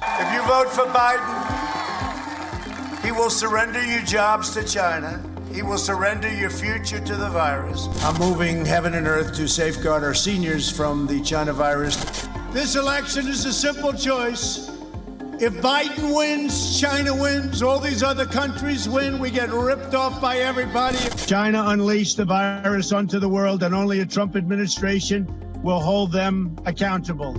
If you vote for Biden, he will surrender your jobs to China. He will surrender your future to the virus. I'm moving heaven and earth to safeguard our seniors from the China virus. This election is a simple choice. If Biden wins, China wins, all these other countries win, we get ripped off by everybody. China unleashed the virus onto the world, and only a Trump administration will hold them accountable.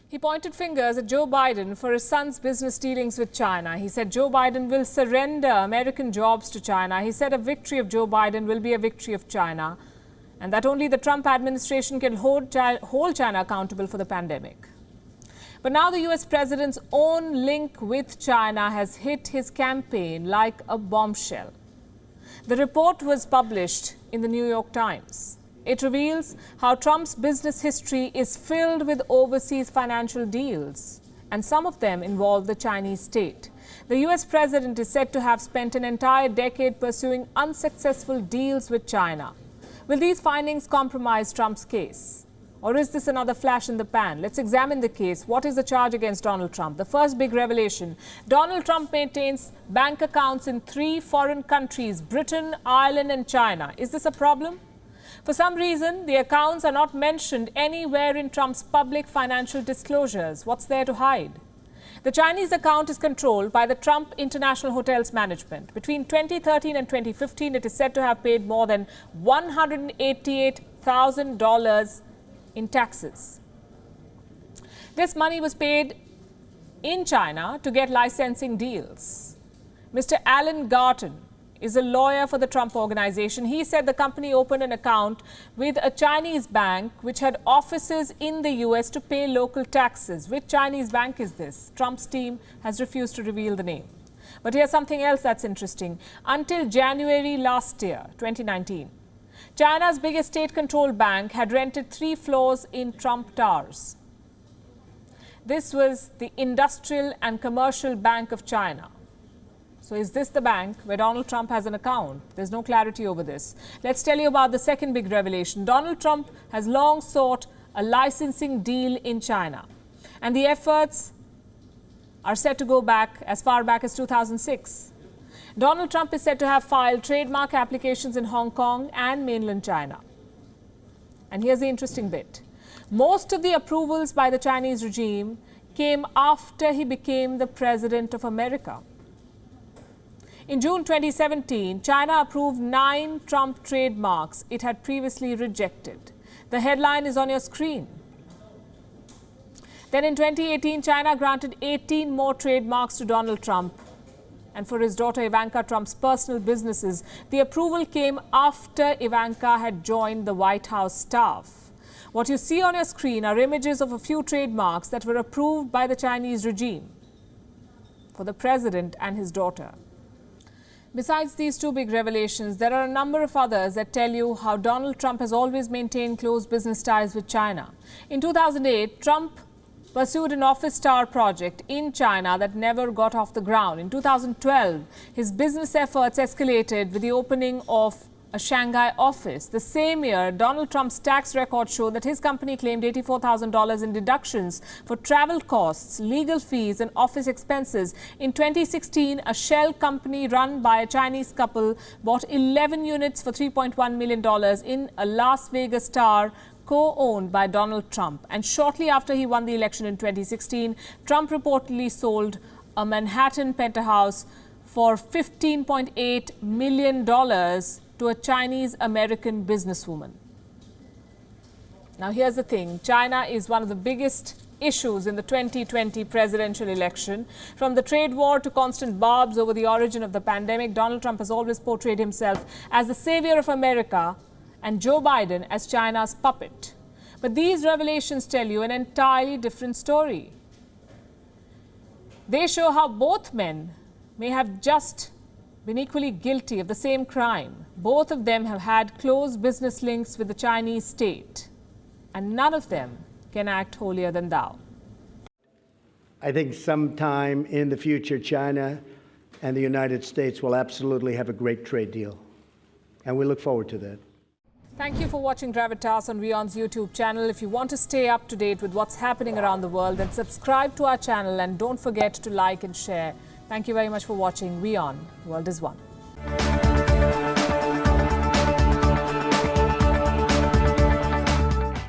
He pointed fingers at Joe Biden for his son's business dealings with China. He said Joe Biden will surrender American jobs to China. He said a victory of Joe Biden will be a victory of China, and that only the Trump administration can hold China accountable for the pandemic. But now the US president's own link with China has hit his campaign like a bombshell. The report was published in the New York Times. It reveals how Trump's business history is filled with overseas financial deals, and some of them involve the Chinese state. The US president is said to have spent an entire decade pursuing unsuccessful deals with China. Will these findings compromise Trump's case? Or is this another flash in the pan? Let's examine the case. What is the charge against Donald Trump? The first big revelation: Donald Trump maintains bank accounts in 3 foreign countries: Britain, Ireland, and China. Is this a problem? For some reason, the accounts are not mentioned anywhere in Trump's public financial disclosures. What's there to hide? The Chinese account is controlled by the Trump International Hotels Management. Between 2013 and 2015, it is said to have paid more than $188,000 in taxes. This money was paid in China to get licensing deals. Mr. Alan Garton is a lawyer for the Trump organization. He said the company opened an account with a Chinese bank which had offices in the US to pay local taxes. Which Chinese bank is this? Trump's team has refused to reveal the name. But here's something else that's interesting. Until January last year, 2019, China's biggest state-controlled bank had rented 3 floors in Trump Towers. This was the Industrial and Commercial Bank of China. So is this the bank where Donald Trump has an account? There's no clarity over this. Let's tell you about the second big revelation. Donald Trump has long sought a licensing deal in China, and the efforts are set to go back as far back as 2006. Donald Trump is said to have filed trademark applications in Hong Kong and mainland China. And here's the interesting bit. Most of the approvals by the Chinese regime came after he became the president of America. In June 2017, China approved 9 Trump trademarks it had previously rejected. The headline is on your screen. Then in 2018, China granted 18 more trademarks to Donald Trump and for his daughter Ivanka Trump's personal businesses. The approval came after Ivanka had joined the White House staff. What you see on your screen are images of a few trademarks that were approved by the Chinese regime for the president and his daughter. Besides these 2 big revelations, there are a number of others that tell you how Donald Trump has always maintained close business ties with China. In 2008, Trump pursued an office tower project in China that never got off the ground. In 2012, his business efforts escalated with the opening of a Shanghai office. The same year, Donald Trump's tax records show that his company claimed $84,000 in deductions for travel costs, legal fees, and office expenses. In 2016, a shell company run by a Chinese couple bought 11 units for $3.1 million in a Las Vegas tower co-owned by Donald Trump. And shortly after he won the election in 2016, Trump reportedly sold a Manhattan penthouse for $15.8 million to a Chinese-American businesswoman. Now here's the thing, China is one of the biggest issues in the 2020 presidential election. From the trade war to constant barbs over the origin of the pandemic, Donald Trump has always portrayed himself as the savior of America and Joe Biden as China's puppet. But these revelations tell you an entirely different story. They show how both men may have just been equally guilty of the same crime. Both of them have had close business links with the Chinese state, and none of them can act holier than thou. I think sometime in the future, China and the United States will absolutely have a great trade deal, and we look forward to that. Thank you for watching Gravitas on WION's YouTube channel. If you want to stay up to date with what's happening around the world, then subscribe to our channel and don't forget to like and share. Thank you very much for watching WION. The world is one.